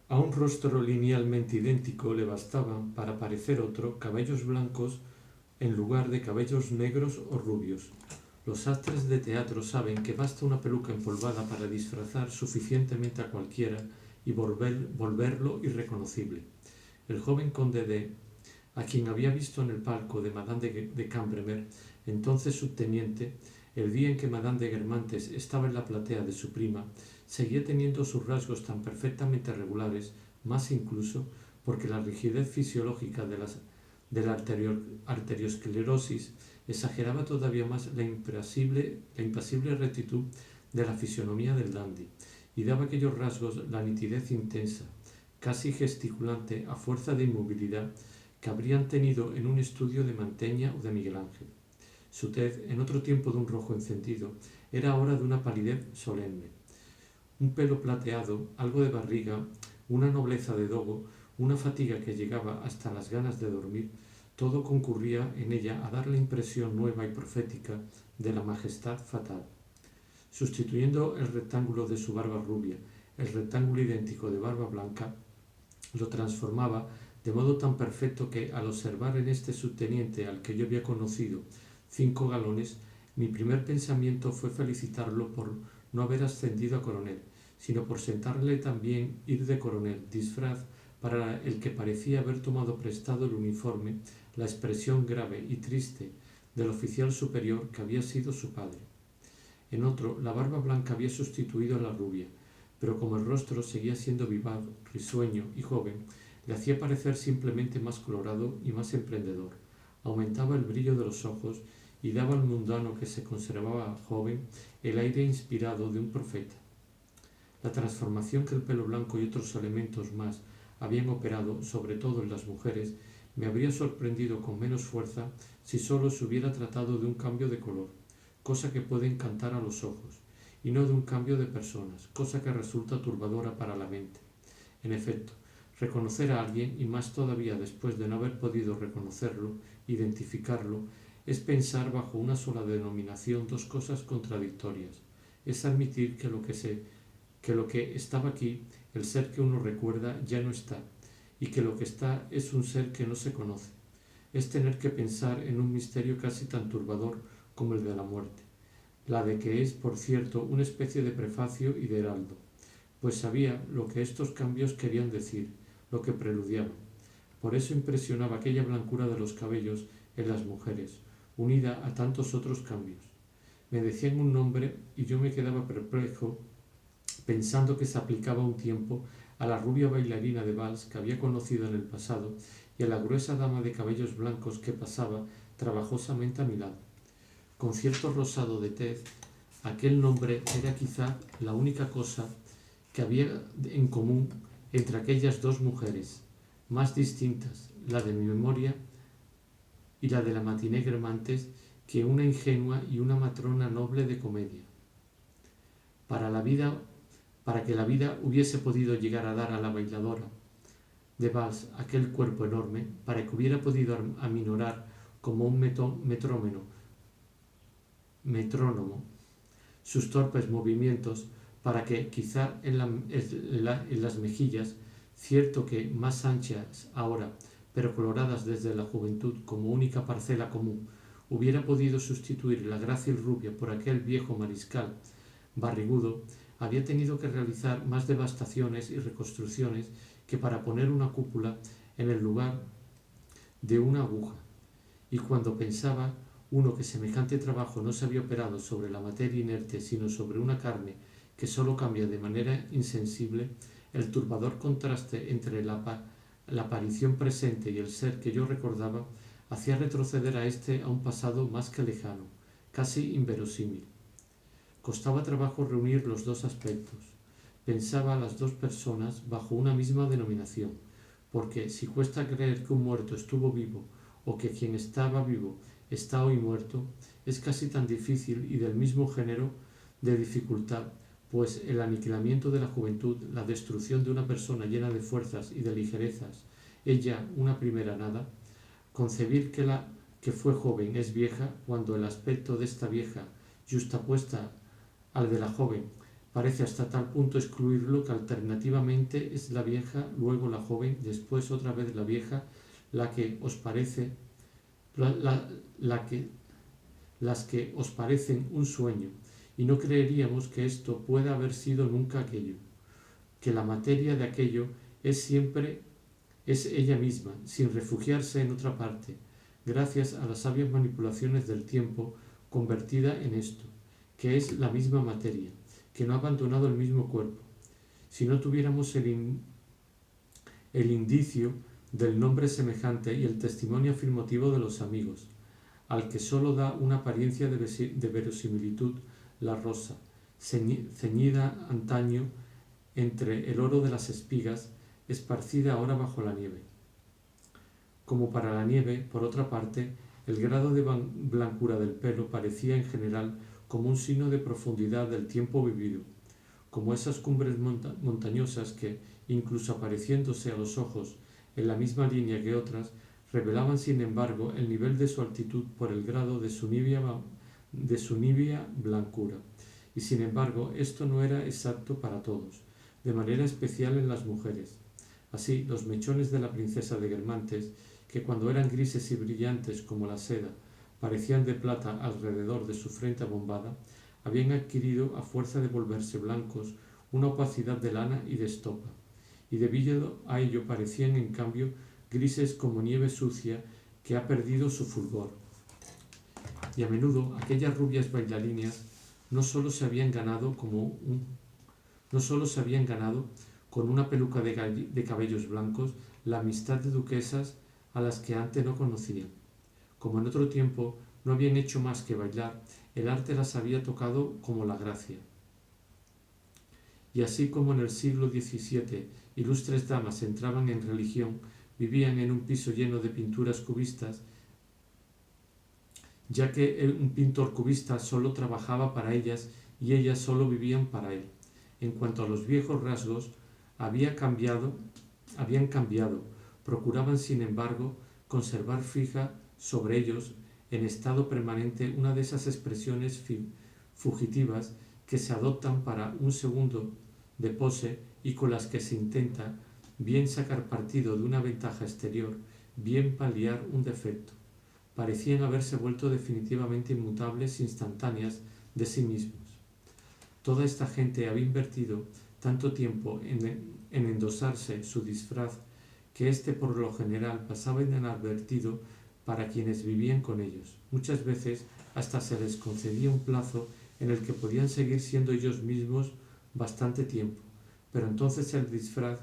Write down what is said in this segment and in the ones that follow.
A un rostro linealmente idéntico le bastaban para parecer otro cabellos blancos en lugar de cabellos negros o rubios. Los astres de teatro saben que basta una peluca empolvada para disfrazar suficientemente a cualquiera y volverlo irreconocible. El joven conde de, a quien había visto en el palco de Madame de Cambremer, entonces subteniente, el día en que Madame de Guermantes estaba en la platea de su prima, seguía teniendo sus rasgos tan perfectamente regulares, más incluso porque la rigidez fisiológica de la arteriosclerosis exageraba todavía más la impasible rectitud de la fisonomía del dandy y daba a aquellos rasgos la nitidez intensa, casi gesticulante a fuerza de inmovilidad, que habrían tenido en un estudio de Mantegna o de Miguel Ángel. Su tez, en otro tiempo de un rojo encendido, era ahora de una palidez solemne. Un pelo plateado, algo de barriga, una nobleza de dogo, una fatiga que llegaba hasta las ganas de dormir, todo concurría en ella a dar la impresión nueva y profética de la majestad fatal. Sustituyendo el rectángulo de su barba rubia, el rectángulo idéntico de barba blanca, lo transformaba de modo tan perfecto que, al observar en este subteniente al que yo había conocido 5 galones, mi primer pensamiento fue felicitarlo por no haber ascendido a coronel, sino por sentarle también ir de coronel, disfraz para el que parecía haber tomado prestado el uniforme, la expresión grave y triste del oficial superior que había sido su padre. En otro, la barba blanca había sustituido a la rubia, pero como el rostro seguía siendo vivaz, risueño y joven, le hacía parecer simplemente más colorado y más emprendedor. Aumentaba el brillo de los ojos y daba al mundano que se conservaba joven el aire inspirado de un profeta. La transformación que el pelo blanco y otros elementos más habían operado, sobre todo en las mujeres, me habría sorprendido con menos fuerza si sólo se hubiera tratado de un cambio de color, cosa que puede encantar a los ojos, y no de un cambio de personas, cosa que resulta turbadora para la mente. En efecto, reconocer a alguien, y más todavía después de no haber podido reconocerlo, identificarlo, es pensar bajo una sola denominación dos cosas contradictorias. Es admitir que lo que estaba aquí, el ser que uno recuerda, ya no está, y que lo que está es un ser que no se conoce. Es tener que pensar en un misterio casi tan turbador como el de la muerte, la de que es, por cierto, una especie de prefacio y de heraldo, pues sabía lo que estos cambios querían decir, lo que preludiaban. Por eso impresionaba aquella blancura de los cabellos en las mujeres, unida a tantos otros cambios. Me decían un nombre y yo me quedaba perplejo, pensando que se aplicaba un tiempo a la rubia bailarina de vals que había conocido en el pasado y a la gruesa dama de cabellos blancos que pasaba trabajosamente a mi lado. Con cierto rosado de tez, aquel nombre era quizá la única cosa que había en común entre aquellas dos mujeres, más distintas, la de mi memoria y la de la Matiné Guermantes, que una ingenua y una matrona noble de comedia. Para que la vida hubiese podido llegar a dar a la bailadora de vals aquel cuerpo enorme, para que hubiera podido aminorar como un metrónomo sus torpes movimientos, para que quizá en las mejillas, cierto que más anchas ahora, pero coloradas desde la juventud como única parcela común, hubiera podido sustituir la grácil rubia por aquel viejo mariscal barrigudo, había tenido que realizar más devastaciones y reconstrucciones que para poner una cúpula en el lugar de una aguja. Y cuando pensaba uno que semejante trabajo no se había operado sobre la materia inerte, sino sobre una carne que sólo cambia de manera insensible, el turbador contraste entre la aparición presente y el ser que yo recordaba hacía retroceder a éste a un pasado más que lejano, casi inverosímil. Costaba trabajo reunir los dos aspectos. Pensaba a las dos personas bajo una misma denominación, porque si cuesta creer que un muerto estuvo vivo o que quien estaba vivo está hoy muerto, es casi tan difícil y del mismo género de dificultad, pues el aniquilamiento de la juventud, la destrucción de una persona llena de fuerzas y de ligerezas, ella una primera nada, concebir que la que fue joven es vieja cuando el aspecto de esta vieja, justapuesta al de la joven, Parece hasta tal punto excluirlo que alternativamente es la vieja, luego la joven, después otra vez la vieja, la que os parece, las que os parecen un sueño, y no creeríamos que esto pueda haber sido nunca aquello, que la materia de aquello es ella misma, sin refugiarse en otra parte, gracias a las sabias manipulaciones del tiempo, convertida en esto, que es la misma materia, que no ha abandonado el mismo cuerpo. Si no tuviéramos el indicio del nombre semejante y el testimonio afirmativo de los amigos, al que sólo da una apariencia de verosimilitud la rosa, ceñida antaño entre el oro de las espigas, esparcida ahora bajo la nieve. Como para la nieve, por otra parte, el grado de blancura del pelo parecía en general como un signo de profundidad del tiempo vivido, como esas cumbres montañosas que, incluso apareciéndose a los ojos en la misma línea que otras, revelaban sin embargo el nivel de su altitud por el grado de su nibia blancura. Y sin embargo esto no era exacto para todos, de manera especial en las mujeres. Así, los mechones de la princesa de Guermantes, que cuando eran grises y brillantes como la seda, parecían de plata alrededor de su frente abombada, habían adquirido, a fuerza de volverse blancos, una opacidad de lana y de estopa, y debido a ello parecían en cambio grises como nieve sucia que ha perdido su fulgor. Y a menudo aquellas rubias bailarinas no sólo se habían ganado con una peluca de cabellos blancos la amistad de duquesas a las que antes no conocían. Como en otro tiempo no habían hecho más que bailar, el arte las había tocado como la gracia. Y así como en el siglo XVII ilustres damas entraban en religión, vivían en un piso lleno de pinturas cubistas, ya que un pintor cubista solo trabajaba para ellas y ellas solo vivían para él. En cuanto a los viejos rasgos, habían cambiado, procuraban sin embargo conservar fija sobre ellos en estado permanente una de esas expresiones fugitivas que se adoptan para un segundo de pose y con las que se intenta bien sacar partido de una ventaja exterior, bien paliar un defecto. Parecían haberse vuelto definitivamente inmutables, instantáneas de sí mismos. Toda esta gente había invertido tanto tiempo en endosarse su disfraz que éste por lo general pasaba inadvertido para quienes vivían con ellos. Muchas veces hasta se les concedía un plazo en el que podían seguir siendo ellos mismos bastante tiempo, pero entonces el disfraz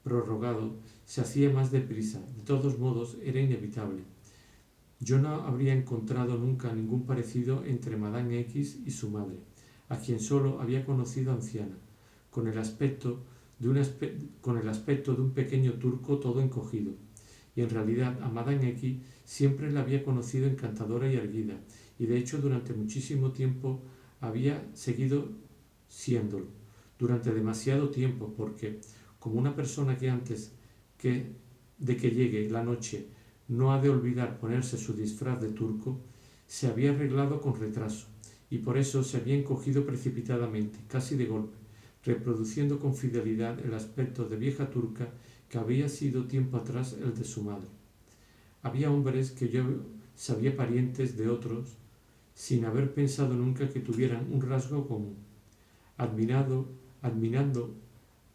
prorrogado se hacía más deprisa. De todos modos, era inevitable. Yo no habría encontrado nunca ningún parecido entre Madame X y su madre, a quien solo había conocido anciana, con el aspecto de un pequeño turco todo encogido, y en realidad a Madame X siempre la había conocido encantadora y erguida, y de hecho durante muchísimo tiempo había seguido siéndolo, durante demasiado tiempo, porque como una persona que antes de que llegue la noche no ha de olvidar ponerse su disfraz de turco, se había arreglado con retraso, y por eso se había encogido precipitadamente, casi de golpe, reproduciendo con fidelidad el aspecto de vieja turca que había sido tiempo atrás el de su madre. Había hombres que yo sabía parientes de otros, sin haber pensado nunca que tuvieran un rasgo común. Admirando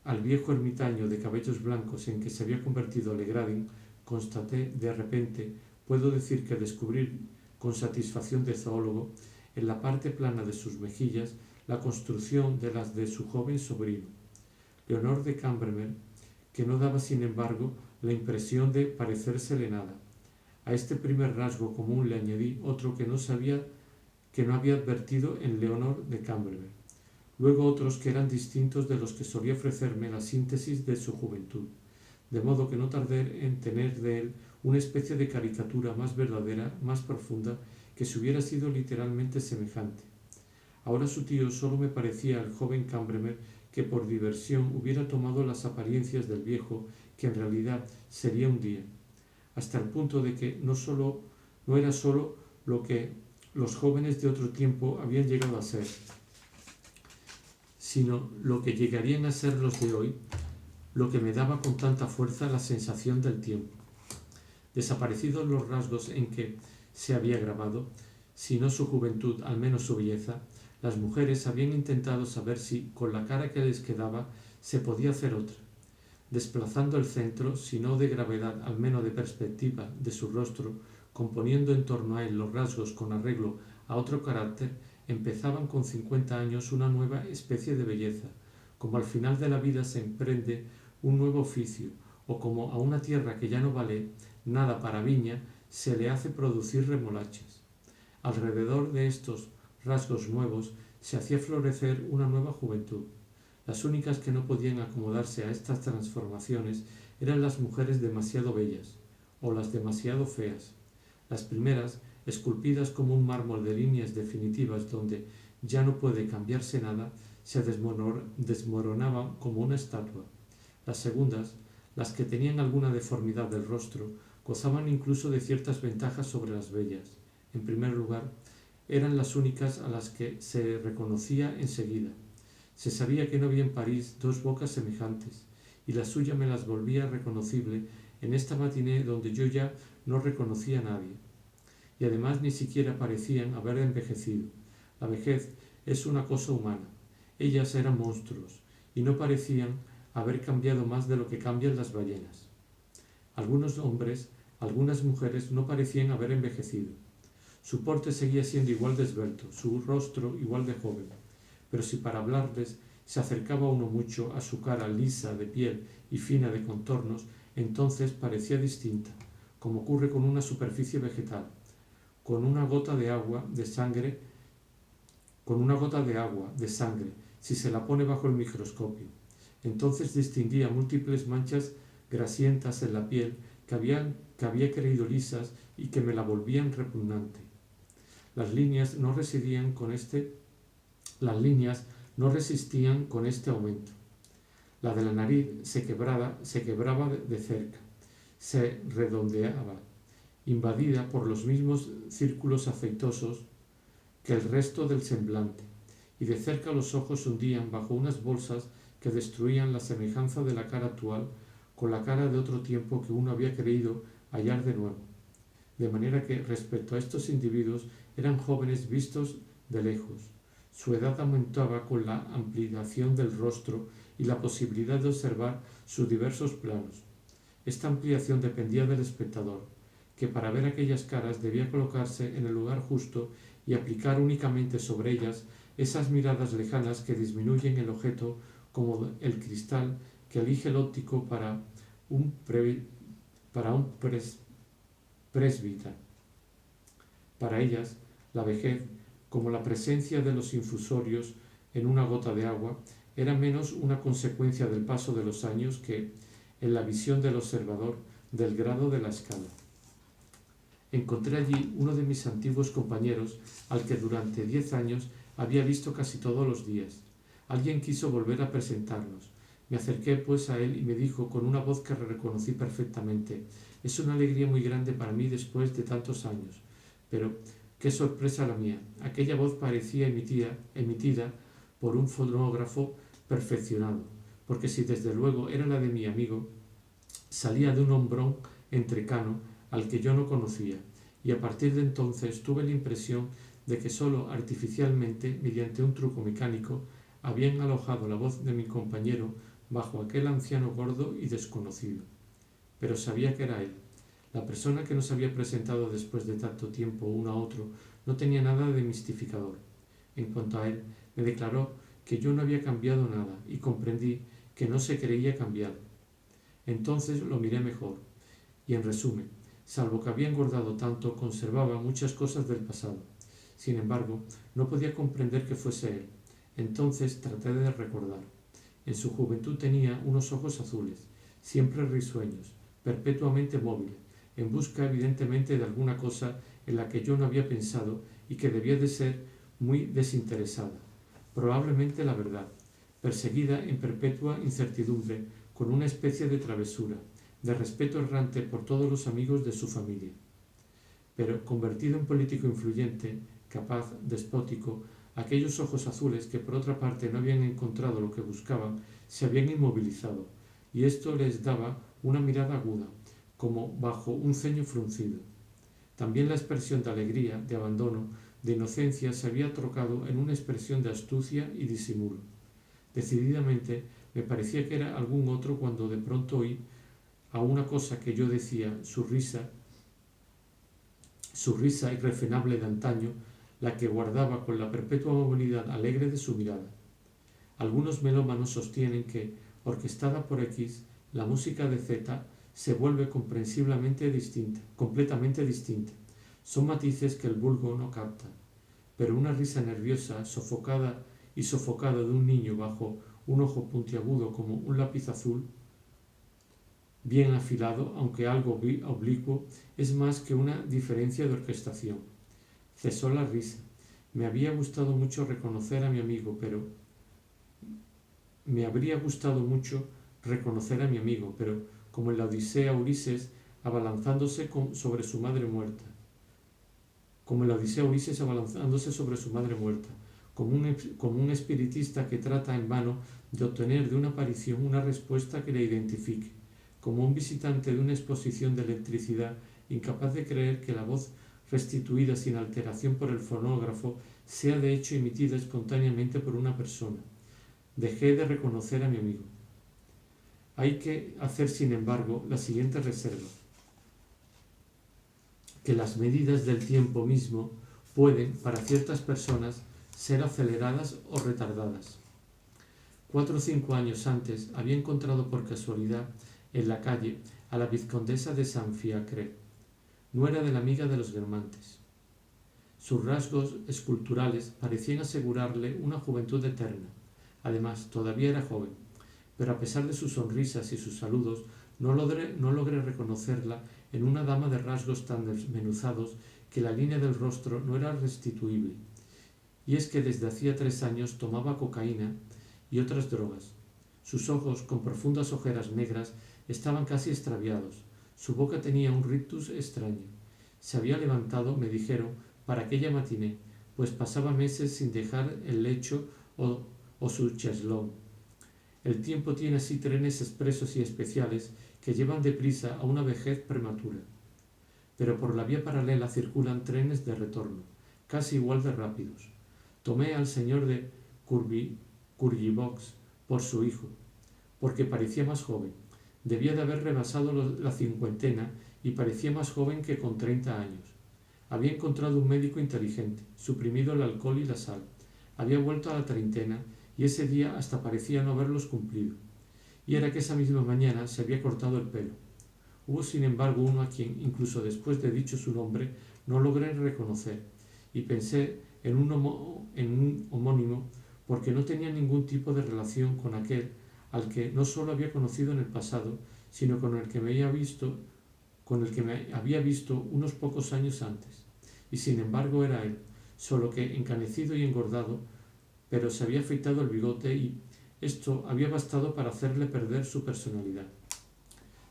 al viejo ermitaño de cabellos blancos en que se había convertido Legradin, constaté de repente, puedo decir que descubrí con satisfacción de zoólogo, en la parte plana de sus mejillas, la construcción de las de su joven sobrino, Leonor de Cambermer, que no daba sin embargo la impresión de parecérsele nada. A este primer rasgo común le añadí otro que no había advertido en Leonor de Cambermer. Luego otros que eran distintos de los que solía ofrecerme la síntesis de su juventud, de modo que no tardé en tener de él una especie de caricatura más verdadera, más profunda, que si hubiera sido literalmente semejante. Ahora su tío solo me parecía el joven Cambermer que por diversión hubiera tomado las apariencias del viejo, que en realidad sería un día, hasta el punto de que no era solo lo que los jóvenes de otro tiempo habían llegado a ser, sino lo que llegarían a ser los de hoy, lo que me daba con tanta fuerza la sensación del tiempo. Desaparecidos los rasgos en que se había grabado, si no su juventud, al menos su belleza, las mujeres habían intentado saber si, con la cara que les quedaba, se podía hacer otra. Desplazando el centro, si no de gravedad, al menos de perspectiva, de su rostro, componiendo en torno a él los rasgos con arreglo a otro carácter, empezaban con 50 años una nueva especie de belleza, como al final de la vida se emprende un nuevo oficio, o como a una tierra que ya no vale nada para viña, se le hace producir remolachas. Alrededor de estos rasgos nuevos se hacía florecer una nueva juventud. Las únicas que no podían acomodarse a estas transformaciones eran las mujeres demasiado bellas, o las demasiado feas. Las primeras, esculpidas como un mármol de líneas definitivas donde ya no puede cambiarse nada, se desmoronaban como una estatua. Las segundas, las que tenían alguna deformidad del rostro, gozaban incluso de ciertas ventajas sobre las bellas. En primer lugar, eran las únicas a las que se reconocía enseguida. Se sabía que no había en París dos bocas semejantes, y la suya me las volvía reconocible en esta matiné donde yo ya no reconocía a nadie. Y además ni siquiera parecían haber envejecido. La vejez es una cosa humana. Ellas eran monstruos, y no parecían haber cambiado más de lo que cambian las ballenas. Algunos hombres, algunas mujeres no parecían haber envejecido. Su porte seguía siendo igual de esbelto, su rostro igual de joven, pero si para hablarles se acercaba uno mucho a su cara lisa de piel y fina de contornos, entonces parecía distinta, como ocurre con una superficie vegetal, con una gota de agua de sangre, si se la pone bajo el microscopio. Entonces distinguía múltiples manchas grasientas en la piel que había creído lisas y que me la volvían repugnante. Las líneas no resistían con este aumento. La de la nariz se quebraba de cerca, se redondeaba, invadida por los mismos círculos aceitosos que el resto del semblante, y de cerca los ojos se hundían bajo unas bolsas que destruían la semejanza de la cara actual con la cara de otro tiempo que uno había creído hallar de nuevo. De manera que, respecto a estos individuos, eran jóvenes vistos de lejos. Su edad aumentaba con la ampliación del rostro y la posibilidad de observar sus diversos planos. Esta ampliación dependía del espectador, que para ver aquellas caras debía colocarse en el lugar justo y aplicar únicamente sobre ellas esas miradas lejanas que disminuyen el objeto como el cristal que elige el óptico para un presbita. Para ellas, la vejez, como la presencia de los infusorios en una gota de agua, era menos una consecuencia del paso de los años que, en la visión del observador, del grado de la escala. Encontré allí uno de mis antiguos compañeros, al que durante 10 años había visto casi todos los días. Alguien quiso volver a presentarnos. Me acerqué pues a él y me dijo con una voz que reconocí perfectamente: «Es una alegría muy grande para mí después de tantos años». Pero qué sorpresa la mía. Aquella voz parecía emitida por un fonógrafo perfeccionado, porque si desde luego era la de mi amigo, salía de un hombrón entrecano al que yo no conocía, y a partir de entonces tuve la impresión de que sólo artificialmente, mediante un truco mecánico, habían alojado la voz de mi compañero bajo aquel anciano gordo y desconocido. Pero sabía que era él. La persona que nos había presentado después de tanto tiempo uno a otro no tenía nada de mistificador. En cuanto a él, me declaró que yo no había cambiado nada y comprendí que no se creía cambiado. Entonces lo miré mejor y, en resumen, salvo que había engordado tanto, conservaba muchas cosas del pasado. Sin embargo, no podía comprender que fuese él. Entonces traté de recordar. En su juventud tenía unos ojos azules, siempre risueños, perpetuamente móviles, en busca evidentemente de alguna cosa en la que yo no había pensado y que debía de ser muy desinteresada, probablemente la verdad, perseguida en perpetua incertidumbre, con una especie de travesura, de respeto errante por todos los amigos de su familia. Pero, convertido en político influyente, capaz, despótico, Aquellos ojos azules que por otra parte no habían encontrado lo que buscaban, se habían inmovilizado, y esto les daba una mirada aguda, como bajo un ceño fruncido. También la expresión de alegría, de abandono, de inocencia se había trocado en una expresión de astucia y disimulo. Decididamente me parecía que era algún otro cuando de pronto oí a una cosa que yo decía, su risa irrefrenable de antaño, la que guardaba con la perpetua movilidad alegre de su mirada. Algunos melómanos sostienen que, orquestada por X, la música de Z se vuelve completamente distinta. Son matices que el vulgo no capta, pero una risa nerviosa, sofocada de un niño bajo un ojo puntiagudo como un lápiz azul, bien afilado, aunque algo oblicuo, es más que una diferencia de orquestación. Cesó la risa. Me habría gustado mucho reconocer a mi amigo, pero como en la Odisea Ulises abalanzándose sobre su madre muerta, como un espiritista que trata en vano de obtener de una aparición una respuesta que le identifique, como un visitante de una exposición de electricidad incapaz de creer que la voz restituida sin alteración por el fonógrafo sea de hecho emitida espontáneamente por una persona. Dejé de reconocer a mi amigo. Hay que hacer, sin embargo, la siguiente reserva: que las medidas del tiempo mismo pueden, para ciertas personas, ser aceleradas o retardadas. 4 o 5 años antes había encontrado por casualidad en la calle a la vizcondesa de Saint Fiacre, nuera de la amiga de los Guermantes. Sus rasgos esculturales parecían asegurarle una juventud eterna. Además, todavía era joven, pero a pesar de sus sonrisas y sus saludos, no logré reconocerla en una dama de rasgos tan desmenuzados que la línea del rostro no era restituible. Y es que desde hacía 3 años tomaba cocaína y otras drogas. Sus ojos, con profundas ojeras negras, estaban casi extraviados. Su boca tenía un rictus extraño. Se había levantado, me dijeron, para aquella matiné, pues pasaba meses sin dejar el lecho o su cheslón. El tiempo tiene así trenes expresos y especiales que llevan deprisa a una vejez prematura. Pero por la vía paralela circulan trenes de retorno, casi igual de rápidos. Tomé al señor de Courgivox por su hijo, porque parecía más joven. Debía de haber rebasado la cincuentena y parecía más joven que con 30 años. Había encontrado un médico inteligente, suprimido el alcohol y la sal. Había vuelto a la treintena y ese día hasta parecía no haberlos cumplido. Y era que esa misma mañana se había cortado el pelo. Hubo sin embargo uno a quien, incluso después de dicho su nombre, no logré reconocer, y pensé en un homónimo porque no tenía ningún tipo de relación con aquel al que no solo había conocido en el pasado, sino con el que me había visto unos pocos años antes. Y sin embargo era él, solo que encanecido y engordado, pero se había afeitado el bigote y esto había bastado para hacerle perder su personalidad.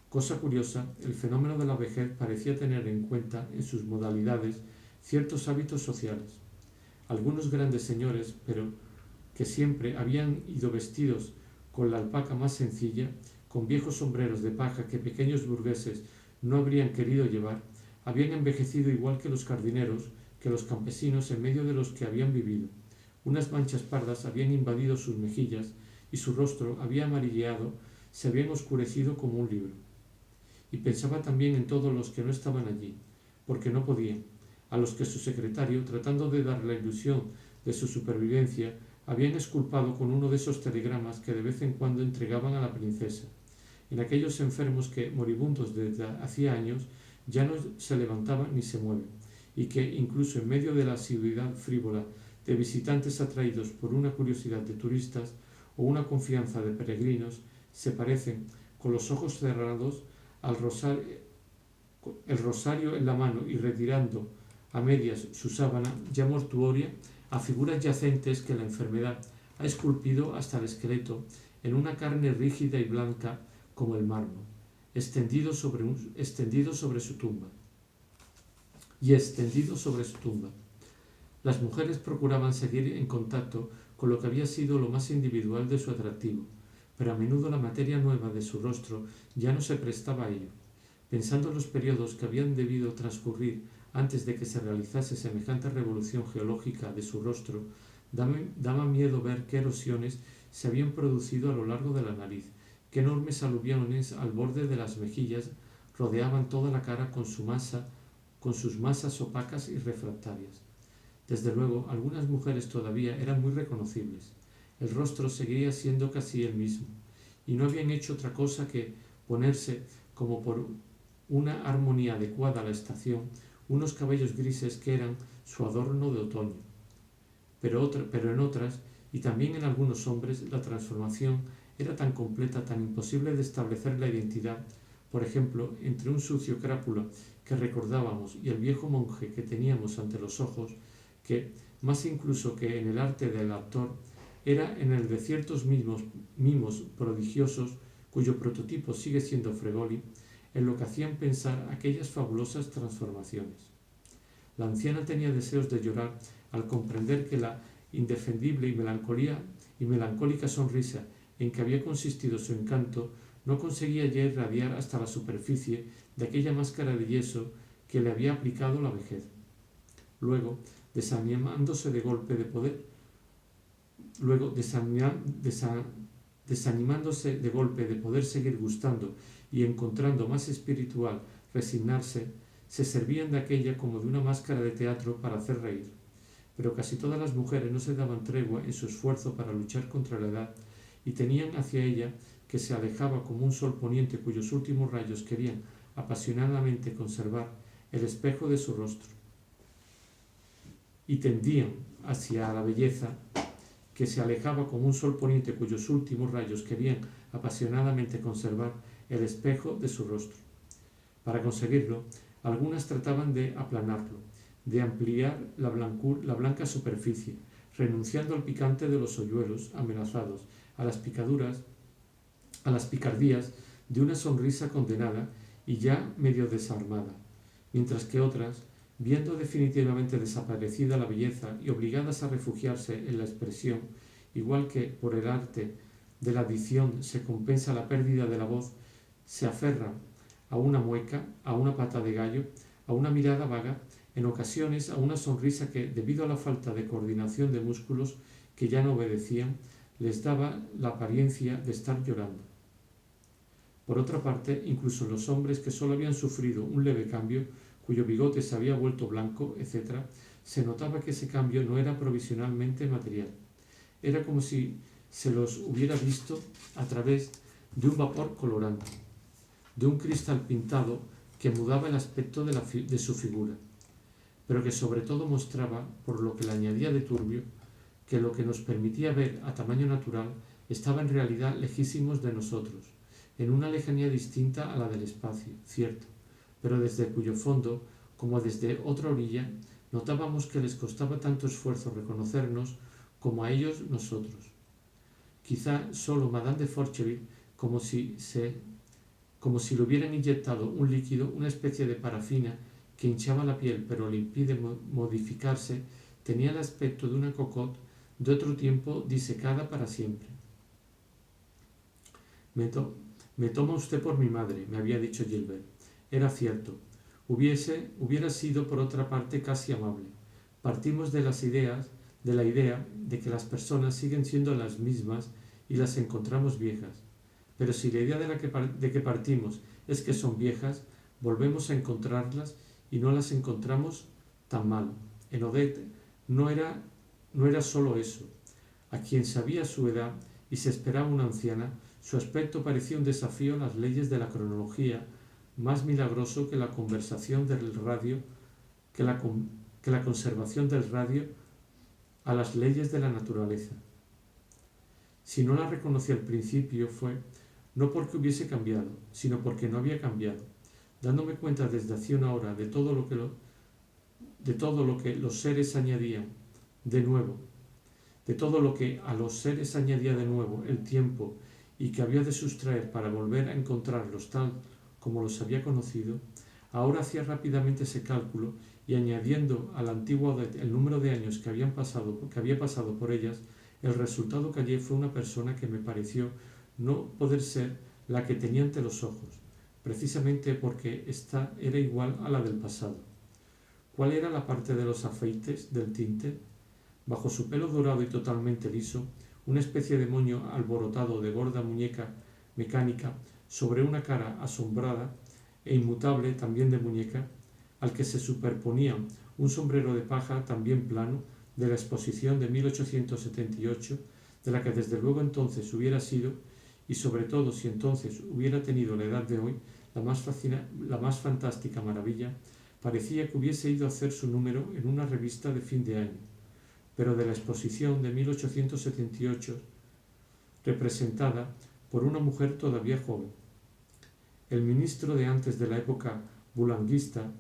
Cosa curiosa, el fenómeno de la vejez parecía tener en cuenta en sus modalidades ciertos hábitos sociales. Algunos grandes señores, pero que siempre habían ido vestidos con la alpaca más sencilla, con viejos sombreros de paja que pequeños burgueses no habrían querido llevar, habían envejecido igual que los jardineros, que los campesinos en medio de los que habían vivido. Unas manchas pardas habían invadido sus mejillas y su rostro había amarilleado, se habían oscurecido como un libro. Y pensaba también en todos los que no estaban allí, porque no podían, a los que su secretario, tratando de dar la ilusión de su supervivencia, habían exculpado con uno de esos telegramas que de vez en cuando entregaban a la princesa, en aquellos enfermos que, moribundos desde hacía años, ya no se levantaban ni se mueven, y que, incluso en medio de la asiduidad frívola de visitantes atraídos por una curiosidad de turistas o una confianza de peregrinos, se parecen, con los ojos cerrados, el rosario en la mano y retirando a medias su sábana ya mortuoria, a figuras yacentes que la enfermedad ha esculpido hasta el esqueleto en una carne rígida y blanca como el mármol, extendido sobre su tumba. Las mujeres procuraban seguir en contacto con lo que había sido lo más individual de su atractivo, pero a menudo la materia nueva de su rostro ya no se prestaba a ello. Pensando en los periodos que habían debido transcurrir antes de que se realizase semejante revolución geológica de su rostro, daba miedo ver qué erosiones se habían producido a lo largo de la nariz, qué enormes aluviones al borde de las mejillas rodeaban toda la cara con sus masas opacas y refractarias. Desde luego, algunas mujeres todavía eran muy reconocibles. El rostro seguía siendo casi el mismo, y no habían hecho otra cosa que ponerse, como por una armonía adecuada a la estación, unos cabellos grises que eran su adorno de otoño. Pero en otras, y también en algunos hombres, la transformación era tan completa, tan imposible de establecer la identidad, por ejemplo, entre un sucio crápula que recordábamos y el viejo monje que teníamos ante los ojos, que, más incluso que en el arte del actor, era en el de ciertos mimos prodigiosos, cuyo prototipo sigue siendo Fregoli, en lo que hacían pensar aquellas fabulosas transformaciones. La anciana tenía deseos de llorar al comprender que la indefendible y melancólica sonrisa en que había consistido su encanto no conseguía ya irradiar hasta la superficie de aquella máscara de yeso que le había aplicado la vejez. Luego, desanimándose de golpe de poder seguir gustando y encontrando más espiritual resignarse, se servían de aquella como de una máscara de teatro para hacer reír. Pero casi todas las mujeres no se daban tregua en su esfuerzo para luchar contra la edad y tenían hacia ella, que se alejaba como un sol poniente cuyos últimos rayos querían apasionadamente conservar, el espejo de su rostro. Y tendían hacia la belleza, que se alejaba como un sol poniente cuyos últimos rayos querían apasionadamente conservar el espejo de su rostro. Para conseguirlo, algunas trataban de aplanarlo, de ampliar la blanca superficie, renunciando al picante de los hoyuelos amenazados, a las picardías de una sonrisa condenada y ya medio desarmada, mientras que otras, viendo definitivamente desaparecida la belleza y obligadas a refugiarse en la expresión, igual que por el arte de la dicción se compensa la pérdida de la voz, se aferran a una mueca, a una pata de gallo, a una mirada vaga, en ocasiones a una sonrisa que, debido a la falta de coordinación de músculos que ya no obedecían, les daba la apariencia de estar llorando. Por otra parte, incluso los hombres que solo habían sufrido un leve cambio, cuyo bigote se había vuelto blanco, etc., se notaba que ese cambio no era provisionalmente material. Era como si se los hubiera visto a través de un vapor colorante, de un cristal pintado que mudaba el aspecto de su figura, pero que sobre todo mostraba, por lo que le añadía de turbio, que lo que nos permitía ver a tamaño natural estaba en realidad lejísimos de nosotros, en una lejanía distinta a la del espacio, cierto, pero desde cuyo fondo, como desde otra orilla, notábamos que les costaba tanto esfuerzo reconocernos como a ellos nosotros. Quizá solo Madame de Forcheville, como si le hubieran inyectado un líquido, una especie de parafina que hinchaba la piel pero le impide modificarse, tenía el aspecto de una cocotte de otro tiempo disecada para siempre. Me toma usted por mi madre, me había dicho Gilbert. Era cierto. Hubiera sido por otra parte casi amable. Partimos de la idea de que las personas siguen siendo las mismas y las encontramos viejas. Pero si la idea de que partimos es que son viejas, volvemos a encontrarlas y no las encontramos tan mal. En Odette no era solo eso. A quien sabía su edad y se esperaba una anciana, su aspecto parecía un desafío a las leyes de la cronología, más milagroso que la conservación del radio a las leyes de la naturaleza. Si no la reconocí al principio fue no porque hubiese cambiado, sino porque no había cambiado, dándome cuenta desde hace una hora de todo lo que los seres añadían de nuevo, de todo lo que a los seres añadía de nuevo el tiempo y que había de sustraer para volver a encontrarlos tal como los había conocido, Ahora hacía rápidamente ese cálculo y añadiendo al antiguo el número de años que había pasado por ellas, el resultado que hallé fue una persona que me pareció no poder ser la que tenía ante los ojos, precisamente porque ésta era igual a la del pasado. ¿Cuál era la parte de los afeites, del tinte? Bajo su pelo dorado y totalmente liso, una especie de moño alborotado de gorda muñeca mecánica sobre una cara asombrada e inmutable también de muñeca, al que se superponía un sombrero de paja también plano de la exposición de 1878, de la que desde luego entonces hubiera sido, y sobre todo si entonces hubiera tenido la edad de hoy, la más fantástica maravilla, parecía que hubiese ido a hacer su número en una revista de fin de año, pero de la exposición de 1878, representada por una mujer todavía joven. El ministro de antes de la época bulanguista,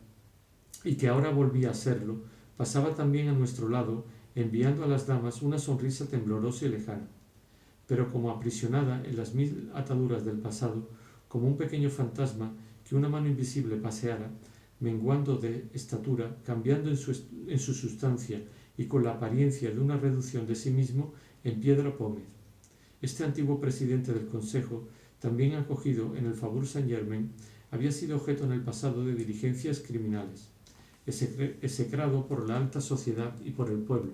y que ahora volvía a serlo, pasaba también a nuestro lado, enviando a las damas una sonrisa temblorosa y lejana, pero como aprisionada en las mil ataduras del pasado, como un pequeño fantasma que una mano invisible paseara, menguando de estatura, cambiando en su sustancia y con la apariencia de una reducción de sí mismo en piedra pómez. Este antiguo presidente del Consejo, también acogido en el Faubourg Saint-Germain, había sido objeto en el pasado de diligencias criminales, execrado por la alta sociedad y por el pueblo.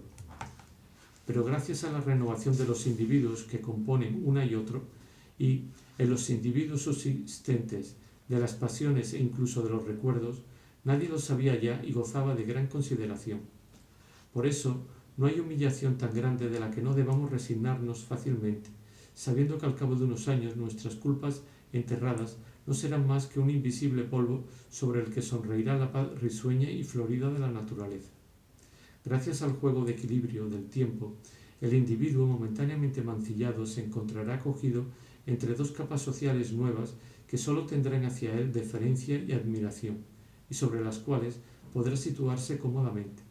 Pero gracias a la renovación de los individuos que componen una y otro, y en los individuos subsistentes de las pasiones e incluso de los recuerdos, nadie lo sabía ya y gozaba de gran consideración. Por eso, no hay humillación tan grande de la que no debamos resignarnos fácilmente, sabiendo que al cabo de unos años nuestras culpas enterradas no serán más que un invisible polvo sobre el que sonreirá la paz risueña y florida de la naturaleza. Gracias al juego de equilibrio del tiempo, el individuo momentáneamente mancillado se encontrará acogido entre dos capas sociales nuevas que sólo tendrán hacia él deferencia y admiración, y sobre las cuales podrá situarse cómodamente.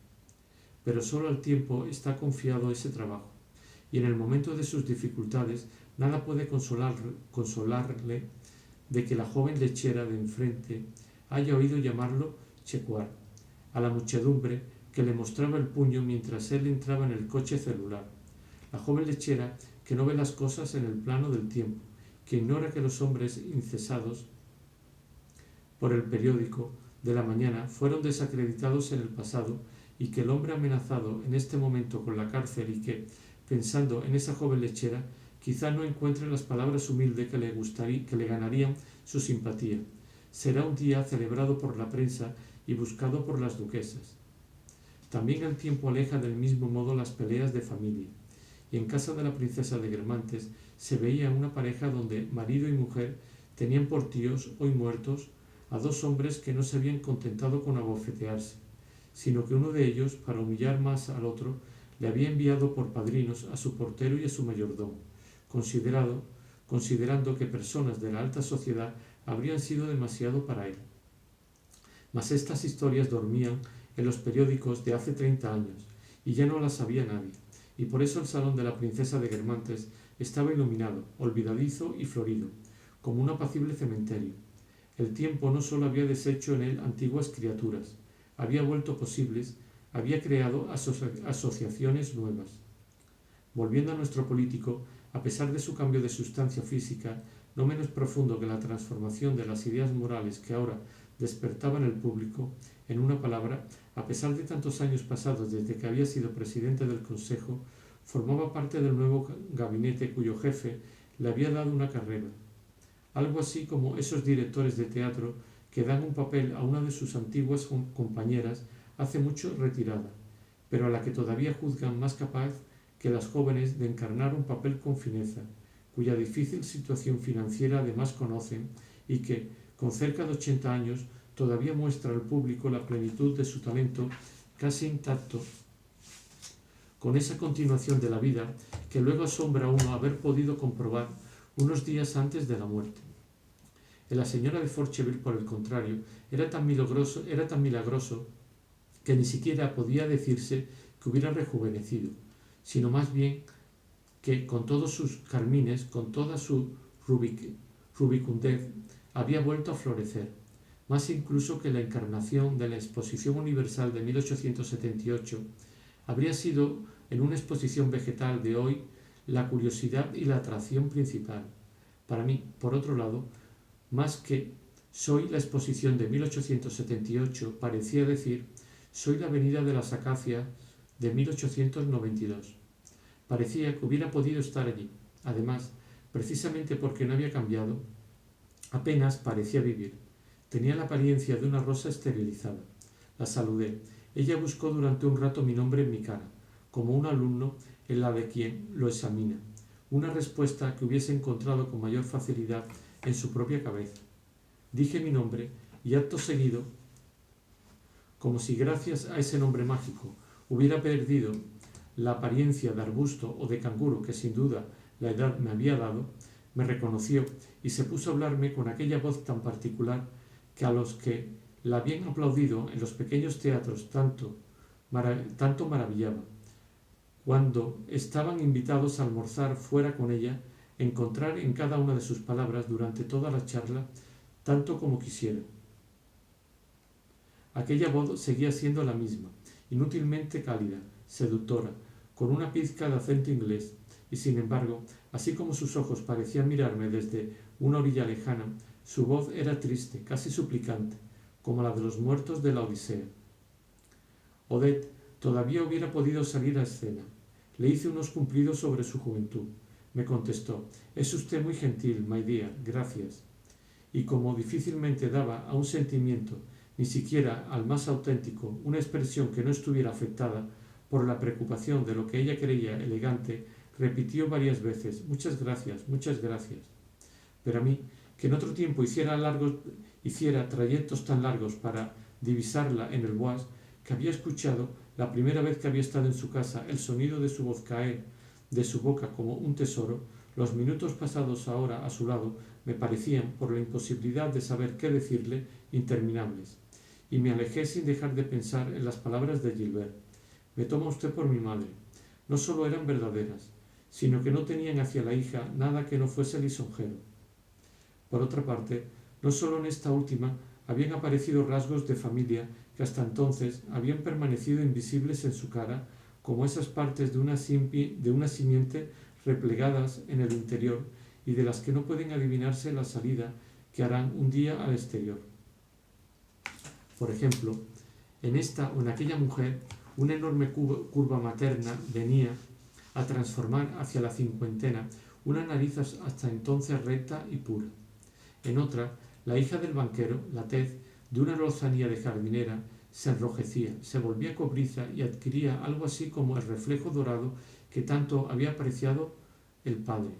Pero sólo al tiempo está confiado ese trabajo, y en el momento de sus dificultades nada puede consolarle de que la joven lechera de enfrente haya oído llamarlo Checuar, a la muchedumbre que le mostraba el puño mientras él entraba en el coche celular. La joven lechera que no ve las cosas en el plano del tiempo, que ignora que los hombres incesados por el periódico de la mañana fueron desacreditados en el pasado y que el hombre amenazado en este momento con la cárcel y que, pensando en esa joven lechera, quizá no encuentre las palabras humildes que le ganarían su simpatía. Será un día celebrado por la prensa y buscado por las duquesas. También el tiempo aleja del mismo modo las peleas de familia, y en casa de la princesa de Guermantes se veía una pareja donde marido y mujer tenían por tíos, hoy muertos, a dos hombres que no se habían contentado con abofetearse, sino que uno de ellos, para humillar más al otro, le había enviado por padrinos a su portero y a su mayordomo, considerando que personas de la alta sociedad habrían sido demasiado para él. Mas estas historias dormían en los periódicos de hace 30 años, y ya no las sabía nadie, y por eso el salón de la princesa de Guermantes estaba iluminado, olvidadizo y florido, como un apacible cementerio. El tiempo no sólo había deshecho en él antiguas criaturas, había vuelto posibles, había creado asociaciones nuevas. Volviendo a nuestro político, a pesar de su cambio de sustancia física, no menos profundo que la transformación de las ideas morales que ahora despertaba en el público, en una palabra, a pesar de tantos años pasados desde que había sido presidente del Consejo, formaba parte del nuevo gabinete cuyo jefe le había dado una carrera. Algo así como esos directores de teatro que dan un papel a una de sus antiguas compañeras hace mucho retirada, pero a la que todavía juzgan más capaz que las jóvenes de encarnar un papel con fineza, cuya difícil situación financiera además conocen y que, con cerca de 80 años, todavía muestra al público la plenitud de su talento casi intacto, con esa continuación de la vida que luego asombra a uno haber podido comprobar unos días antes de la muerte. En la señora de Forcheville, por el contrario, era tan milagroso que ni siquiera podía decirse que hubiera rejuvenecido, sino más bien que con todos sus carmines, con toda su rubicundez, había vuelto a florecer. más incluso que la encarnación de la Exposición Universal de 1878, habría sido en una exposición vegetal de hoy la curiosidad y la atracción principal. Para mí, por otro lado, más que soy la exposición de 1878, parecía decir soy la avenida de las Acacias de 1892. Parecía que hubiera podido estar allí. Además, precisamente porque no había cambiado, apenas parecía vivir. Tenía la apariencia de una rosa esterilizada. La saludé. Ella buscó durante un rato mi nombre en mi cara, como un alumno en la de quien lo examina, una respuesta que hubiese encontrado con mayor facilidad en su propia cabeza. Dije mi nombre y acto seguido, como si gracias a ese nombre mágico hubiera perdido la apariencia de arbusto o de canguro que sin duda la edad me había dado, me reconoció y se puso a hablarme con aquella voz tan particular que a los que la habían aplaudido en los pequeños teatros tanto maravillaba. Cuando estaban invitados a almorzar fuera con ella, encontrar en cada una de sus palabras durante toda la charla tanto como quisiera. Aquella voz seguía siendo la misma, inútilmente cálida, seductora, con una pizca de acento inglés, y sin embargo, así como sus ojos parecían mirarme desde una orilla lejana, su voz era triste, casi suplicante, como la de los muertos de la Odisea. Odette todavía hubiera podido salir a escena. Le hice unos cumplidos sobre su juventud. Me contestó: «Es usted muy gentil, my dear, gracias». Y como difícilmente daba a un sentimiento, ni siquiera al más auténtico, una expresión que no estuviera afectada por la preocupación de lo que ella creía elegante, repitió varias veces: «Muchas gracias, muchas gracias». Pero a mí, que en otro tiempo hiciera trayectos tan largos para divisarla en el Bois, que había escuchado, la primera vez que había estado en su casa, el sonido de su voz caer de su boca como un tesoro, los minutos pasados ahora a su lado me parecían, por la imposibilidad de saber qué decirle, interminables. Y me alejé sin dejar de pensar en las palabras de Gilbert. «Me toma usted por mi madre». No solo eran verdaderas, sino que no tenían hacia la hija nada que no fuese lisonjero. Por otra parte, no solo en esta última habían aparecido rasgos de familia que hasta entonces habían permanecido invisibles en su cara, como esas partes de una simiente replegadas en el interior y de las que no pueden adivinarse la salida que harán un día al exterior. Por ejemplo, en esta o en aquella mujer, una enorme curva materna venía a transformar hacia la cincuentena una nariz hasta entonces recta y pura. En otra, la hija del banquero, la tez, de una lozanía de jardinera, se enrojecía, se volvía cobriza y adquiría algo así como el reflejo dorado que tanto había apreciado el padre.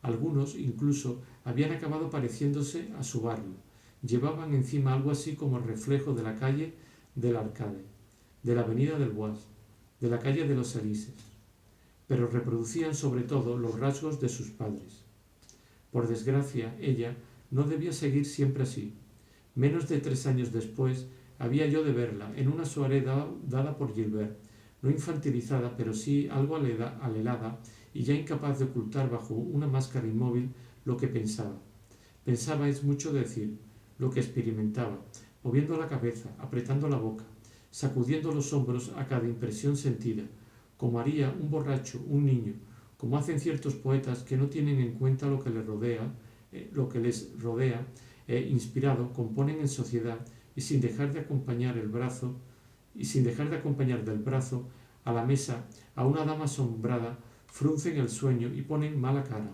Algunos, incluso, habían acabado pareciéndose a su barrio. Llevaban encima algo así como el reflejo de la calle del Arcade, de la avenida del Bois, de la calle de los Elises, pero reproducían sobre todo los rasgos de sus padres. Por desgracia, ella no debía seguir siempre así. Menos de 3 años después, había yo de verla en una soirée dada por Gilbert, no infantilizada, pero sí algo alelada y ya incapaz de ocultar bajo una máscara inmóvil lo que pensaba. Pensaba es mucho decir, lo que experimentaba, moviendo la cabeza, apretando la boca, sacudiendo los hombros a cada impresión sentida, como haría un borracho, un niño, como hacen ciertos poetas que no tienen en cuenta lo que les rodea, inspirado, componen en sociedad y sin dejar de acompañar del brazo a la mesa a una dama asombrada, fruncen el sueño y ponen mala cara.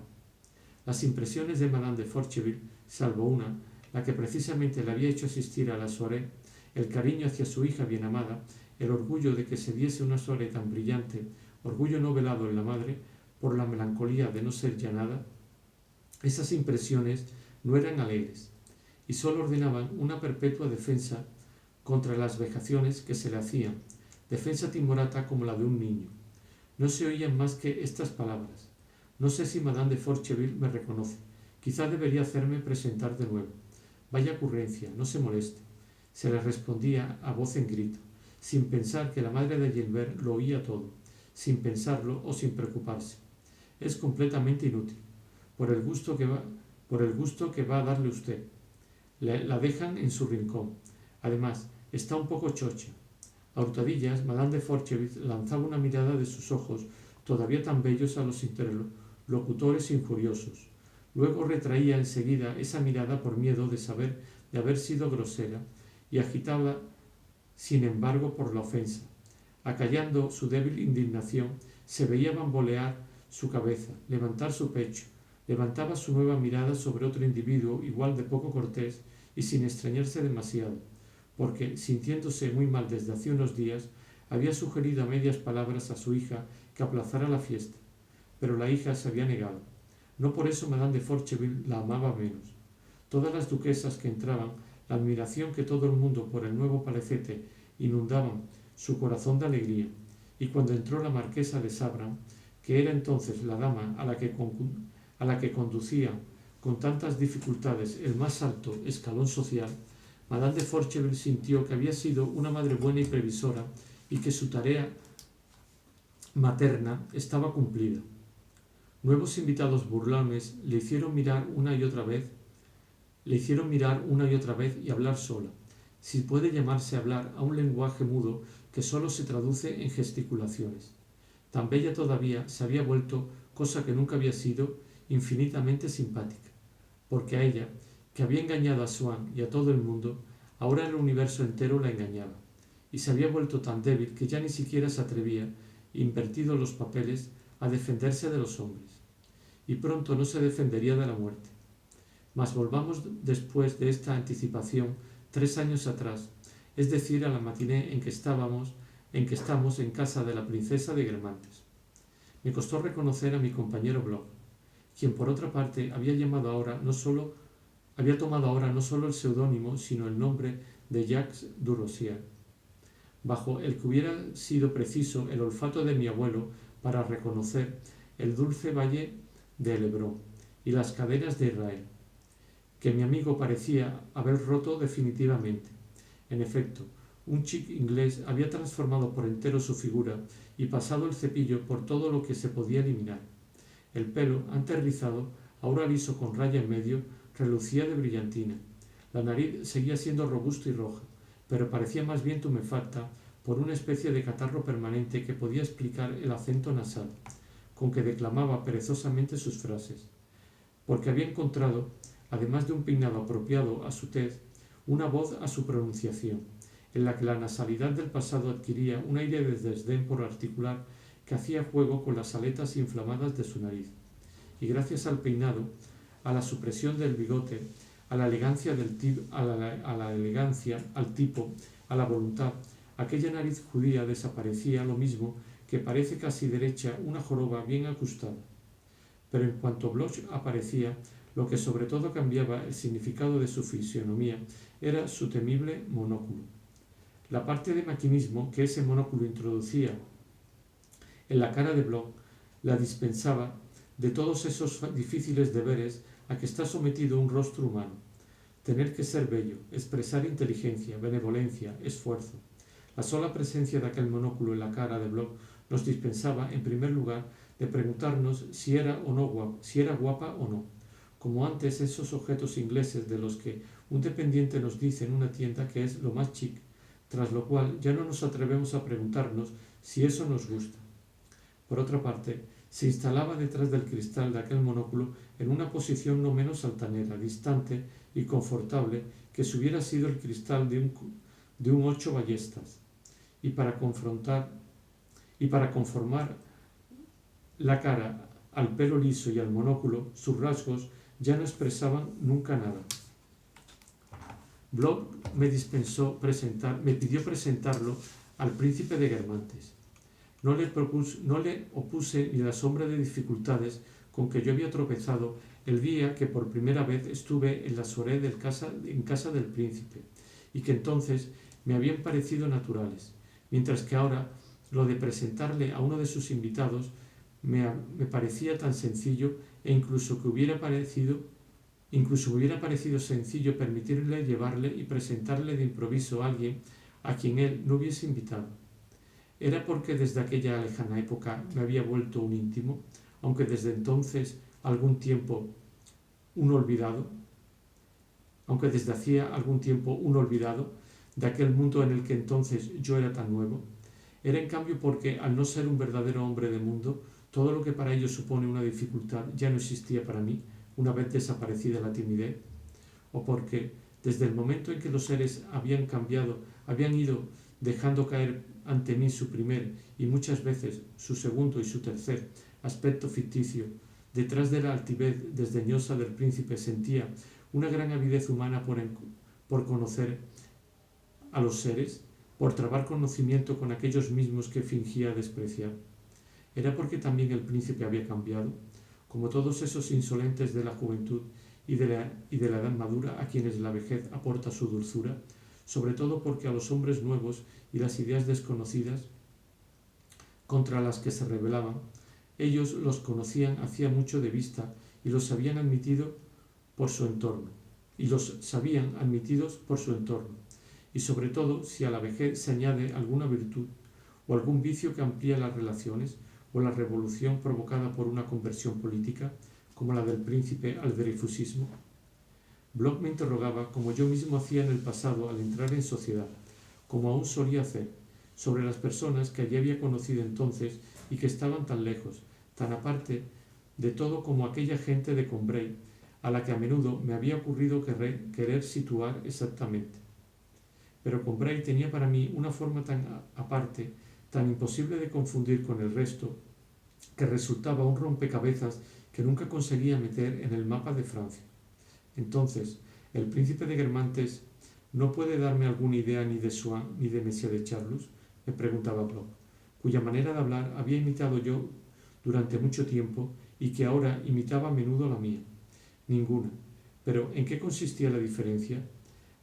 Las impresiones de Madame de Forcheville, salvo una, la que precisamente le había hecho asistir a la soirée, el cariño hacia su hija bien amada, el orgullo de que se diese una soirée tan brillante, orgullo no velado en la madre, por la melancolía de no ser ya nada, esas impresiones no eran alegres, y sólo ordenaban una perpetua defensa contra las vejaciones que se le hacían, defensa timorata como la de un niño. No se oían más que estas palabras: «No sé si Madame de Forcheville me reconoce. Quizá debería hacerme presentar de nuevo. Vaya ocurrencia, no se moleste». Se le respondía a voz en grito, sin pensar que la madre de Gilbert lo oía todo, sin pensarlo o sin preocuparse. «Es completamente inútil, por el gusto que va a darle usted». La dejan en su rincón. Además, está un poco chocha. A hurtadillas, Madame de Forcheville lanzaba una mirada de sus ojos, todavía tan bellos, a los interlocutores injuriosos. Luego retraía enseguida esa mirada por miedo de haber sido grosera, y agitaba, sin embargo, por la ofensa. Acallando su débil indignación, se veía bambolear su cabeza, levantar su pecho, levantaba su nueva mirada sobre otro individuo igual de poco cortés y sin extrañarse demasiado, porque, sintiéndose muy mal desde hacía unos días, había sugerido a medias palabras a su hija que aplazara la fiesta, pero la hija se había negado. No por eso Madame de Forcheville la amaba menos. Todas las duquesas que entraban, la admiración que todo el mundo por el nuevo palacete inundaban su corazón de alegría, y cuando entró la marquesa de Sabran, que era entonces la dama a la que conducía con tantas dificultades el más alto escalón social, Madame de Forcheville sintió que había sido una madre buena y previsora y que su tarea materna estaba cumplida. Nuevos invitados burlones le hicieron mirar una y otra vez y hablar sola, si puede llamarse hablar a un lenguaje mudo que sólo se traduce en gesticulaciones. Tan bella todavía se había vuelto, cosa que nunca había sido, infinitamente simpática, porque a ella, que había engañado a Swann y a todo el mundo, ahora el universo entero la engañaba, y se había vuelto tan débil que ya ni siquiera se atrevía, invertidos los papeles, a defenderse de los hombres, y pronto no se defendería de la muerte. Mas volvamos después de esta anticipación 3 años atrás, es decir, a la matiné en que estamos en casa de la princesa de Guermantes. Me costó reconocer a mi compañero Bloch, quien por otra parte había tomado ahora no solo el seudónimo, sino el nombre de Jacques Durossier, bajo el que hubiera sido preciso el olfato de mi abuelo para reconocer el dulce valle de Hebrón y las cadenas de Israel, que mi amigo parecía haber roto definitivamente. En efecto, un chic inglés había transformado por entero su figura y pasado el cepillo por todo lo que se podía eliminar. El pelo, antes rizado, ahora liso con raya en medio, relucía de brillantina. La nariz seguía siendo robusta y roja, pero parecía más bien tumefacta por una especie de catarro permanente que podía explicar el acento nasal, con que declamaba perezosamente sus frases, porque había encontrado, además de un peinado apropiado a su tez, una voz a su pronunciación, en la que la nasalidad del pasado adquiría un aire de desdén por articular que hacía juego con las aletas inflamadas de su nariz, y gracias al peinado, a la supresión del bigote, a la elegancia, al tipo, a la voluntad, aquella nariz judía desaparecía lo mismo que parece casi derecha una joroba bien ajustada. Pero en cuanto Bloch aparecía, lo que sobre todo cambiaba el significado de su fisionomía era su temible monóculo. La parte de maquinismo que ese monóculo introducía en la cara de Bloch la dispensaba de todos esos difíciles deberes a que está sometido un rostro humano: tener que ser bello, expresar inteligencia, benevolencia, esfuerzo. La sola presencia de aquel monóculo en la cara de Bloch nos dispensaba, en primer lugar, de preguntarnos si era guapa o no, como antes esos objetos ingleses de los que un dependiente nos dice en una tienda que es lo más chic, tras lo cual ya no nos atrevemos a preguntarnos si eso nos gusta. Por otra parte, se instalaba detrás del cristal de aquel monóculo en una posición no menos altanera, distante y confortable que si hubiera sido el cristal de un 8 ballestas, y para conformar la cara al pelo liso y al monóculo, sus rasgos ya no expresaban nunca nada. Bloch me pidió presentarlo al príncipe de Guermantes. No le opuse ni la sombra de dificultades con que yo había tropezado el día que por primera vez estuve en la soirée en casa del príncipe, y que entonces me habían parecido naturales, mientras que ahora lo de presentarle a uno de sus invitados me parecía tan sencillo, e incluso me hubiera parecido sencillo permitirle llevarle y presentarle de improviso a alguien a quien él no hubiese invitado. ¿Era porque desde aquella lejana época me había vuelto un íntimo, aunque desde entonces algún tiempo un olvidado? aunque desde hacía algún tiempo un olvidado de aquel mundo en el que entonces yo era tan nuevo. Era en cambio porque, al no ser un verdadero hombre de mundo, todo lo que para ellos supone una dificultad ya no existía para mí, una vez desaparecida la timidez, o porque, desde el momento en que los seres habían cambiado, habían ido dejando caer ante mí su primer y muchas veces su segundo y su tercer aspecto ficticio, detrás de la altivez desdeñosa del príncipe sentía una gran avidez humana por conocer a los seres, por trabar conocimiento con aquellos mismos que fingía despreciar. ¿Era porque también el príncipe había cambiado, como todos esos insolentes de la juventud y de la edad madura a quienes la vejez aporta su dulzura, sobre todo porque a los hombres nuevos y las ideas desconocidas contra las que se rebelaban, ellos los conocían hacía mucho de vista y los habían admitido por su entorno, y sobre todo si a la vejez se añade alguna virtud o algún vicio que amplía las relaciones, o la revolución provocada por una conversión política, como la del príncipe al dreyfusismo. Bloch me interrogaba, como yo mismo hacía en el pasado al entrar en sociedad, como aún solía hacer, sobre las personas que allí había conocido entonces y que estaban tan lejos, tan aparte de todo como aquella gente de Combray, a la que a menudo me había ocurrido querer situar exactamente. Pero Combray tenía para mí una forma tan aparte, tan imposible de confundir con el resto, que resultaba un rompecabezas que nunca conseguía meter en el mapa de Francia. Entonces, ¿el príncipe de Guermantes no puede darme alguna idea ni de Swann ni de Messier de Charlus?, me preguntaba Bloch, cuya manera de hablar había imitado yo durante mucho tiempo y que ahora imitaba a menudo la mía. Ninguna. Pero ¿en qué consistía la diferencia?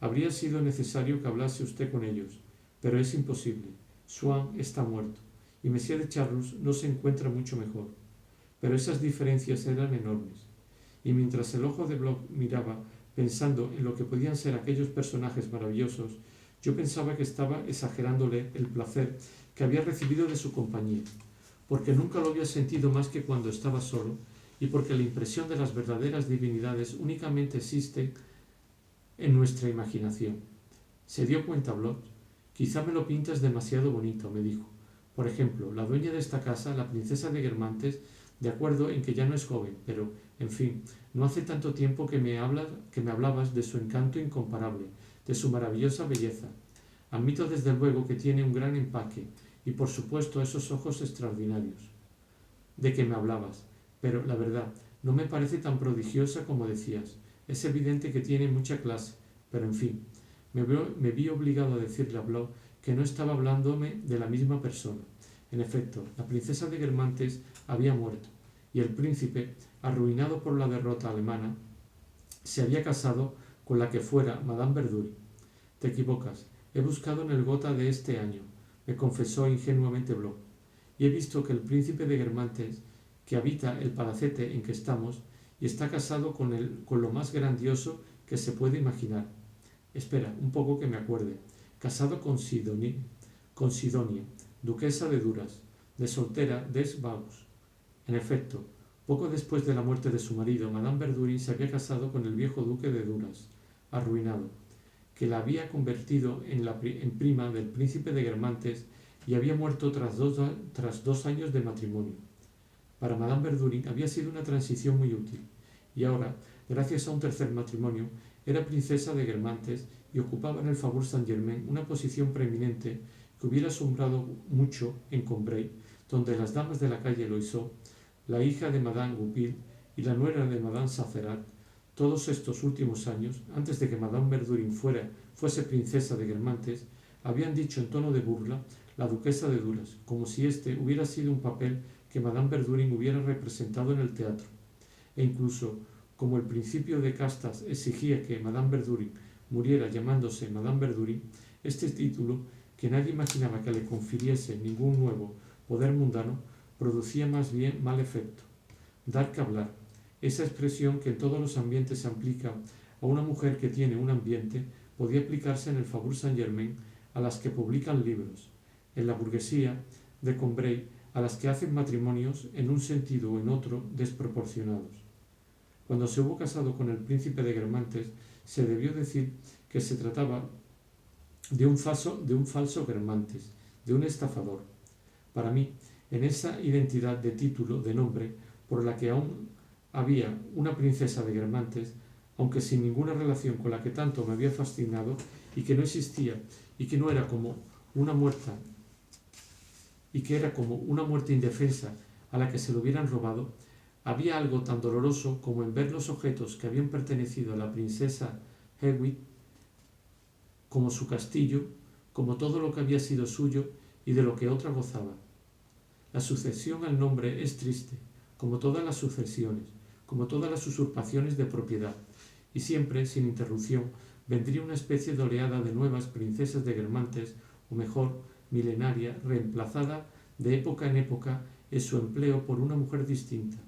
Habría sido necesario que hablase usted con ellos, pero es imposible. Swann está muerto y Messier de Charlus no se encuentra mucho mejor. Pero esas diferencias eran enormes. Y mientras el ojo de Bloch miraba, pensando en lo que podían ser aquellos personajes maravillosos, yo pensaba que estaba exagerándole el placer que había recibido de su compañía, porque nunca lo había sentido más que cuando estaba solo, y porque la impresión de las verdaderas divinidades únicamente existe en nuestra imaginación. Se dio cuenta Bloch. Quizá me lo pintas demasiado bonito, me dijo. Por ejemplo, la dueña de esta casa, la princesa de Guermantes, de acuerdo en que ya no es joven, pero, en fin, no hace tanto tiempo que me hablabas de su encanto incomparable, de su maravillosa belleza. Admito desde luego que tiene un gran empaque, y por supuesto esos ojos extraordinarios de que me hablabas, pero la verdad, no me parece tan prodigiosa como decías. Es evidente que tiene mucha clase, pero en fin, me vi obligado a decirle a Bloch que no estaba hablándome de la misma persona. En efecto, la princesa de Guermantes había muerto, y el príncipe, arruinado por la derrota alemana, se había casado con la que fuera Madame Verdurin. Te equivocas, he buscado en el Gotha de este año, me confesó ingenuamente Bloch, y he visto que el príncipe de Guermantes, que habita el palacete en que estamos, y está casado con lo más grandioso que se puede imaginar. Espera, un poco que me acuerde. Casado con Sidonia, duquesa de Duras, de soltera des Vaux. En efecto, poco después de la muerte de su marido, Madame Verdurin se había casado con el viejo duque de Duras, arruinado, que la había convertido en prima del príncipe de Guermantes y había muerto tras 2 años de matrimonio. Para Madame Verdurin había sido una transición muy útil, y ahora, gracias a un tercer matrimonio, era princesa de Guermantes y ocupaba en el Faubourg Saint-Germain una posición preeminente que hubiera asombrado mucho en Combray, donde las damas de la calle Loiseau, la hija de Madame Goupil y la nuera de Madame Sacerat, todos estos últimos años, antes de que Madame Verdurin fuese princesa de Guermantes, habían dicho en tono de burla la duquesa de Duras, como si este hubiera sido un papel que Madame Verdurin hubiera representado en el teatro. E incluso, como el principio de castas exigía que Madame Verdurin muriera llamándose Madame Verdurin, este título, que nadie imaginaba que le confiriese ningún nuevo poder mundano, producía más bien mal efecto. Dar que hablar, esa expresión que en todos los ambientes se aplica a una mujer que tiene un ambiente, podía aplicarse en el Faubourg Saint-Germain a las que publican libros, en la burguesía de Combray a las que hacen matrimonios en un sentido o en otro desproporcionados. Cuando se hubo casado con el príncipe de Guermantes, se debió decir que se trataba de un falso Guermantes, de un estafador. Para mí, en esa identidad de título, de nombre, por la que aún había una princesa de Guermantes, aunque sin ninguna relación con la que tanto me había fascinado y que no existía y que no era como una muerta y que era como una muerte indefensa a la que se lo hubieran robado, había algo tan doloroso como en ver los objetos que habían pertenecido a la princesa Hedwig, como su castillo, como todo lo que había sido suyo y de lo que otra gozaba. La sucesión al nombre es triste, como todas las sucesiones, como todas las usurpaciones de propiedad, y siempre, sin interrupción, vendría una especie de oleada de nuevas princesas de Guermantes, o mejor, milenaria, reemplazada de época en época en su empleo por una mujer distinta,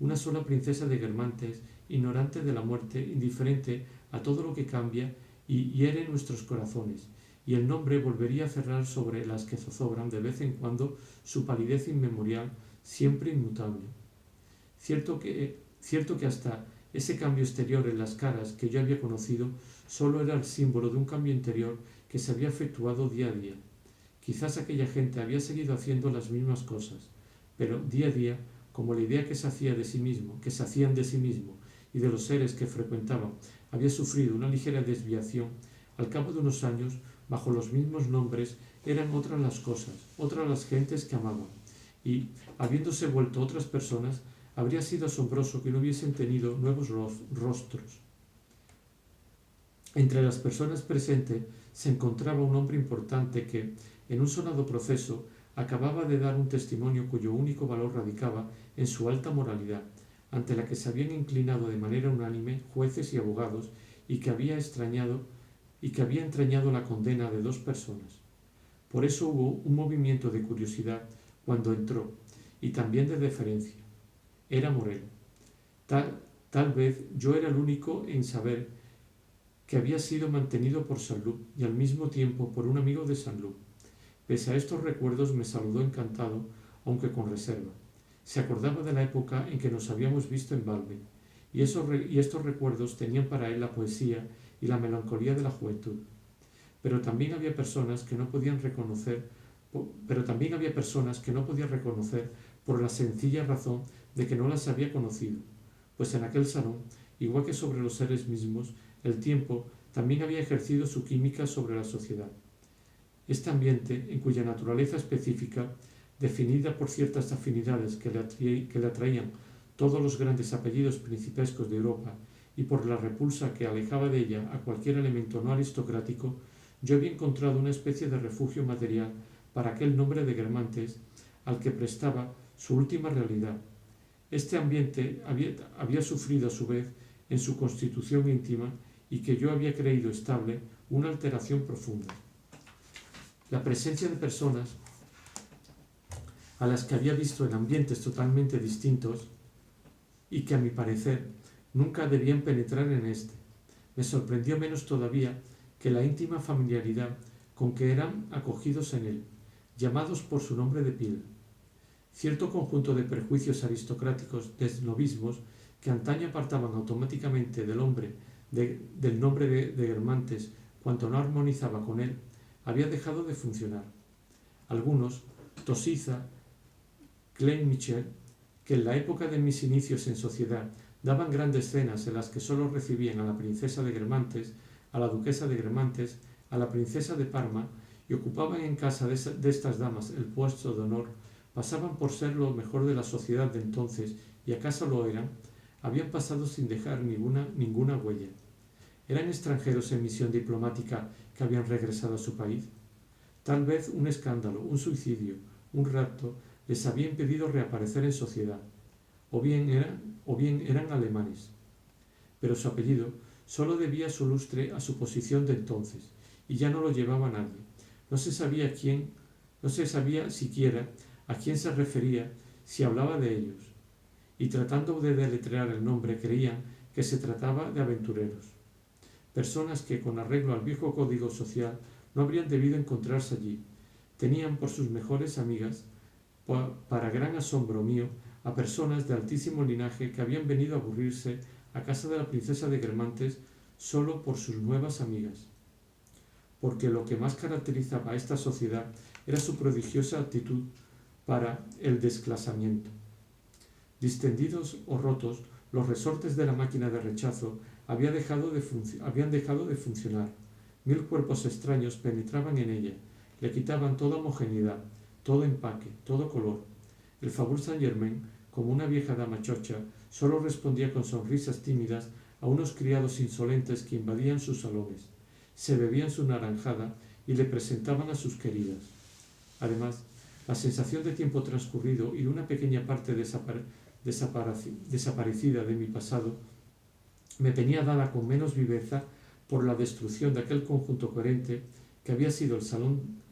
una sola princesa de Guermantes, ignorante de la muerte, indiferente a todo lo que cambia y hiere nuestros corazones, y el nombre volvería a cerrar sobre las que zozobran de vez en cuando su palidez inmemorial, siempre inmutable. Cierto que hasta ese cambio exterior en las caras que yo había conocido solo era el símbolo de un cambio interior que se había efectuado día a día. Quizás aquella gente había seguido haciendo las mismas cosas, pero día a día, como la idea que se hacían de sí mismo y de los seres que frecuentaban había sufrido una ligera desviación, al cabo de unos años, bajo los mismos nombres, eran otras las cosas, otras las gentes que amaban, y, habiéndose vuelto otras personas, habría sido asombroso que no hubiesen tenido nuevos rostros. Entre las personas presentes se encontraba un hombre importante que, en un sonado proceso, acababa de dar un testimonio cuyo único valor radicaba en su alta moralidad, ante la que se habían inclinado de manera unánime jueces y abogados, y que había entrañado la condena de 2 personas. Por eso hubo un movimiento de curiosidad cuando entró, y también de deferencia. Era Morel. Tal vez yo era el único en saber que había sido mantenido por Saint-Loup y al mismo tiempo por un amigo de Saint-Loup. Pese a estos recuerdos me saludó encantado, aunque con reserva. Se acordaba de la época en que nos habíamos visto en Balme, y estos recuerdos tenían para él la poesía y la melancolía de la juventud. Pero también había personas que no podía reconocer por la sencilla razón de que no las había conocido, pues en aquel salón, igual que sobre los seres mismos, el tiempo también había ejercido su química sobre la sociedad. Este ambiente, en cuya naturaleza específica, definida por ciertas afinidades que le atraían todos los grandes apellidos principescos de Europa y por la repulsa que alejaba de ella a cualquier elemento no aristocrático, yo había encontrado una especie de refugio material para aquel nombre de Guermantes al que prestaba su última realidad. Este ambiente había sufrido a su vez en su constitución íntima y que yo había creído estable una alteración profunda. La presencia de personas a las que había visto en ambientes totalmente distintos y que a mi parecer nunca debían penetrar en este, me sorprendió menos todavía que la íntima familiaridad con que eran acogidos en él, llamados por su nombre de pila. Cierto conjunto de prejuicios aristocráticos, de snobismos, que antaño apartaban automáticamente del nombre de Guermantes cuanto no armonizaba con él, había dejado de funcionar. Algunos, Tosiza, Klein Michel, que en la época de mis inicios en sociedad daban grandes cenas en las que sólo recibían a la princesa de Guermantes, a la duquesa de Guermantes, a la princesa de Parma, y ocupaban en casa de estas damas el puesto de honor, pasaban por ser lo mejor de la sociedad de entonces, y acaso lo eran, habían pasado sin dejar ninguna huella. ¿Eran extranjeros en misión diplomática que habían regresado a su país? Tal vez un escándalo, un suicidio, un rapto les había impedido reaparecer en sociedad, o bien eran alemanes. Pero su apellido solo debía su lustre a su posición de entonces, y ya no lo llevaba nadie. No se sabía siquiera a quién se refería si hablaba de ellos, y tratando de deletrear el nombre creían que se trataba de aventureros, personas que, con arreglo al viejo código social, no habrían debido encontrarse allí. Tenían por sus mejores amigas, para gran asombro mío, a personas de altísimo linaje que habían venido a aburrirse a casa de la princesa de Guermantes solo por sus nuevas amigas, porque lo que más caracterizaba a esta sociedad era su prodigiosa aptitud para el desclasamiento. Distendidos o rotos, los resortes de la máquina de rechazo habían dejado de funcionar. 1000 cuerpos extraños penetraban en ella, le quitaban toda homogeneidad, todo empaque, todo color. El Faubourg Saint-Germain, como una vieja dama chocha, solo respondía con sonrisas tímidas a unos criados insolentes que invadían sus salones, se bebían su naranjada y le presentaban a sus queridas. Además, la sensación de tiempo transcurrido y de una pequeña parte desaparecida de mi pasado me venía dada con menos viveza por la destrucción de aquel conjunto coherente que había sido el Salón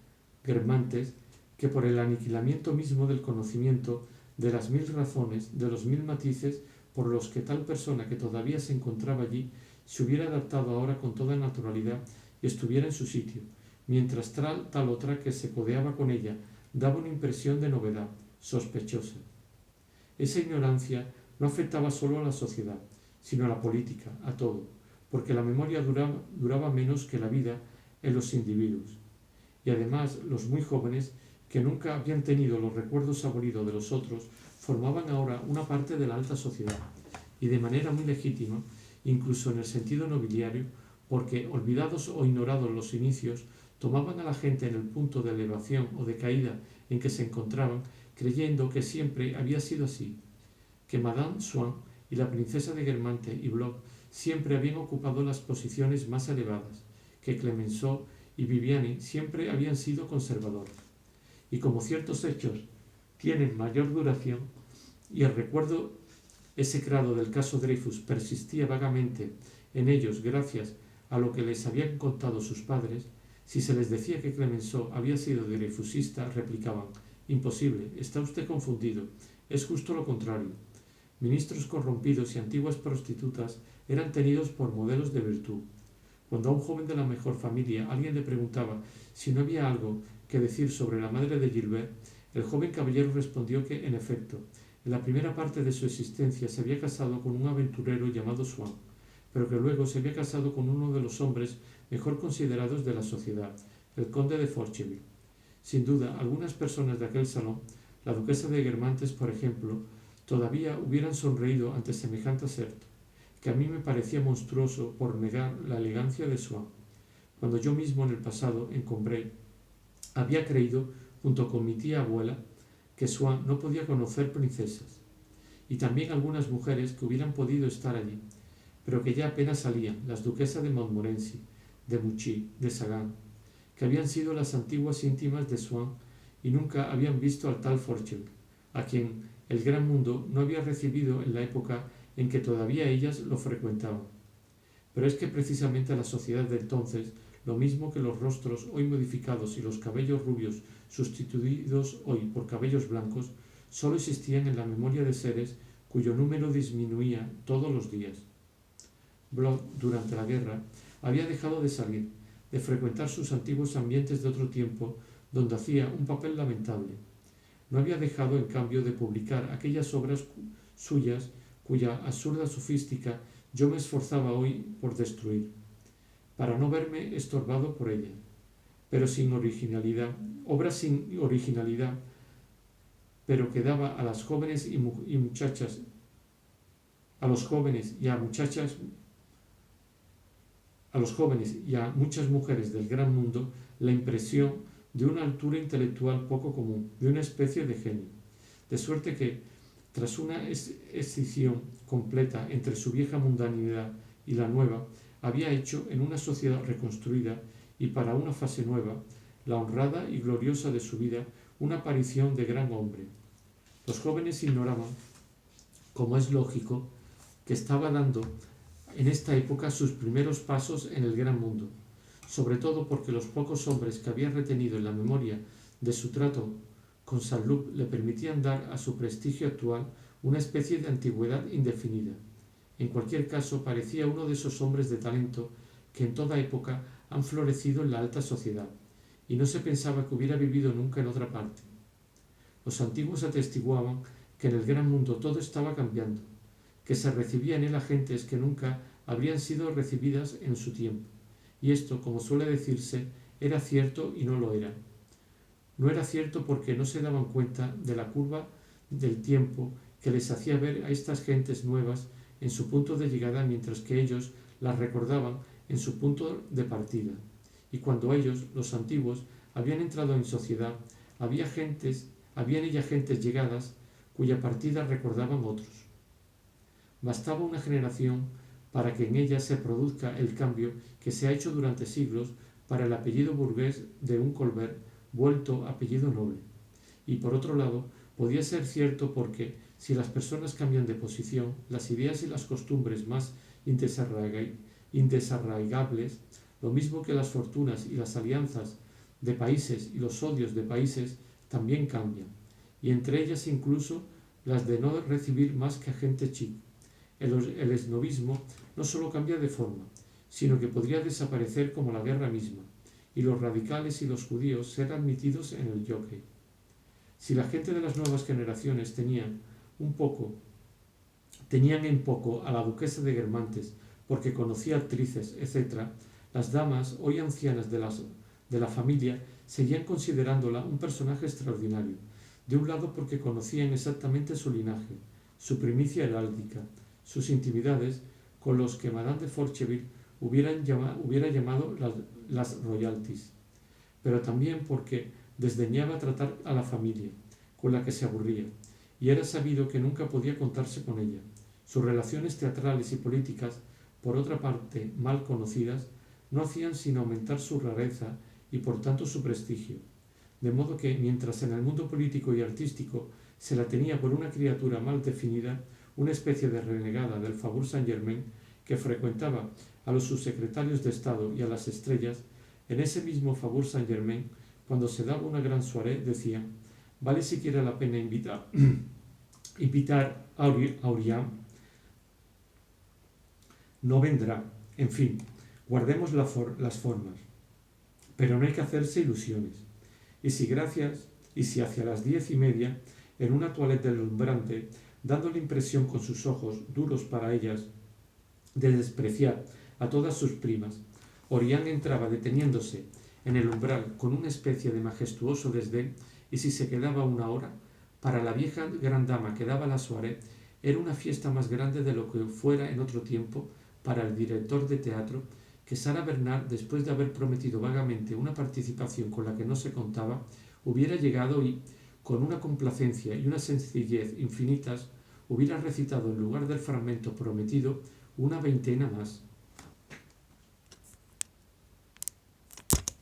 Guermantes que por el aniquilamiento mismo del conocimiento de las 1000 razones, de los 1000 matices por los que tal persona que todavía se encontraba allí se hubiera adaptado ahora con toda naturalidad y estuviera en su sitio, mientras tal otra que se codeaba con ella daba una impresión de novedad, sospechosa. Esa ignorancia no afectaba solo a la sociedad, sino a la política, a todo, porque la memoria duraba menos que la vida en los individuos. Y además los muy jóvenes, que nunca habían tenido los recuerdos abolidos de los otros, formaban ahora una parte de la alta sociedad, y de manera muy legítima, incluso en el sentido nobiliario, porque, olvidados o ignorados los inicios, tomaban a la gente en el punto de elevación o de caída en que se encontraban, creyendo que siempre había sido así, que Madame Swann y la princesa de Guermantes y Bloch siempre habían ocupado las posiciones más elevadas, que Clemenceau y Viviani siempre habían sido conservadores. Y como ciertos hechos tienen mayor duración y el recuerdo execrado del caso Dreyfus persistía vagamente en ellos gracias a lo que les habían contado sus padres, si se les decía que Clemenceau había sido dreyfusista, replicaban: imposible, está usted confundido, es justo lo contrario. Ministros corrompidos y antiguas prostitutas eran tenidos por modelos de virtud. Cuando a un joven de la mejor familia alguien le preguntaba si no había algo que decir sobre la madre de Gilbert, el joven caballero respondió que, en efecto, en la primera parte de su existencia se había casado con un aventurero llamado Swann, pero que luego se había casado con uno de los hombres mejor considerados de la sociedad, el conde de Forcheville. Sin duda, algunas personas de aquel salón, la duquesa de Guermantes, por ejemplo, todavía hubieran sonreído ante semejante aserto, que a mí me parecía monstruoso por negar la elegancia de Swann, cuando yo mismo en el pasado, en Combray, había creído, junto con mi tía abuela, que Swann no podía conocer princesas, y también algunas mujeres que hubieran podido estar allí, pero que ya apenas salían, las duquesas de Montmorency, de Mouchy, de Sagan, que habían sido las antiguas íntimas de Swann y nunca habían visto al tal Forcheville, a quien el gran mundo no había recibido en la época en que todavía ellas lo frecuentaban. Pero es que precisamente la sociedad de entonces, lo mismo que los rostros hoy modificados y los cabellos rubios sustituidos hoy por cabellos blancos, solo existían en la memoria de seres cuyo número disminuía todos los días. Bloch, durante la guerra, había dejado de salir, de frecuentar sus antiguos ambientes de otro tiempo, donde hacía un papel lamentable. No había dejado, en cambio, de publicar aquellas obras suyas cuya absurda sofística yo me esforzaba hoy por destruir, para no verme estorbado por ella, pero sin originalidad, obras sin originalidad, pero que daba a las jóvenes y muchachas, a los jóvenes y a muchachas, a los jóvenes y a muchas mujeres del gran mundo la impresión de una altura intelectual poco común, de una especie de genio, de suerte que, tras una escisión completa entre su vieja mundanidad y la nueva, había hecho en una sociedad reconstruida y para una fase nueva, la honrada y gloriosa de su vida, una aparición de gran hombre. Los jóvenes ignoraban, como es lógico, que estaba dando en esta época sus primeros pasos en el gran mundo, sobre todo porque los pocos hombres que había retenido en la memoria de su trato con Saint-Loup le permitían dar a su prestigio actual una especie de antigüedad indefinida. En cualquier caso, parecía uno de esos hombres de talento que en toda época han florecido en la alta sociedad, y no se pensaba que hubiera vivido nunca en otra parte. Los antiguos atestiguaban que en el gran mundo todo estaba cambiando, que se recibía en él a gentes que nunca habrían sido recibidas en su tiempo. Y esto, como suele decirse, era cierto y no lo era. No era cierto porque no se daban cuenta de la curva del tiempo que les hacía ver a estas gentes nuevas en su punto de llegada, mientras que ellos las recordaban en su punto de partida. Y cuando ellos, los antiguos, habían entrado en sociedad, habían ella gentes llegadas cuya partida recordaban otros. Bastaba una generación para que en ella se produzca el cambio que se ha hecho durante siglos para el apellido burgués de un Colbert vuelto apellido noble. Y por otro lado, podía ser cierto porque si las personas cambian de posición, las ideas y las costumbres más indesarraigables, lo mismo que las fortunas y las alianzas de países y los odios de países, también cambian, y entre ellas incluso las de no recibir más que a gente chica. El esnovismo no solo cambia de forma, sino que podría desaparecer como la guerra misma, y los radicales y los judíos ser admitidos en el jockey. Si la gente de las nuevas generaciones tenían en poco a la duquesa de Guermantes porque conocía actrices, etc., las damas, hoy ancianas de la familia, seguían considerándola un personaje extraordinario, de un lado porque conocían exactamente su linaje, su primicia heráldica, sus intimidades con los que Madame de Forcheville hubiera llamado las royalties, pero también porque desdeñaba tratar a la familia, con la que se aburría, y era sabido que nunca podía contarse con ella. Sus relaciones teatrales y políticas, por otra parte mal conocidas, no hacían sino aumentar su rareza y por tanto su prestigio. De modo que, mientras en el mundo político y artístico se la tenía por una criatura mal definida, una especie de renegada del Faubourg Saint-Germain que frecuentaba a los subsecretarios de Estado y a las estrellas, en ese mismo Faubourg Saint-Germain, cuando se daba una gran soirée, decía: ¿vale siquiera la pena invitar a Aurián? No vendrá. En fin, guardemos las formas. Pero no hay que hacerse ilusiones. Y si hacia las 10:30, en una toilette deslumbrante, dando la impresión con sus ojos, duros para ellas, de despreciar a todas sus primas, Orián entraba deteniéndose en el umbral con una especie de majestuoso desdén, y si se quedaba una hora, para la vieja gran dama que daba la soirée, era una fiesta más grande de lo que fuera en otro tiempo para el director de teatro, que Sara Bernard, después de haber prometido vagamente una participación con la que no se contaba, hubiera llegado y, con una complacencia y una sencillez infinitas, hubiera recitado en lugar del fragmento prometido una veintena más.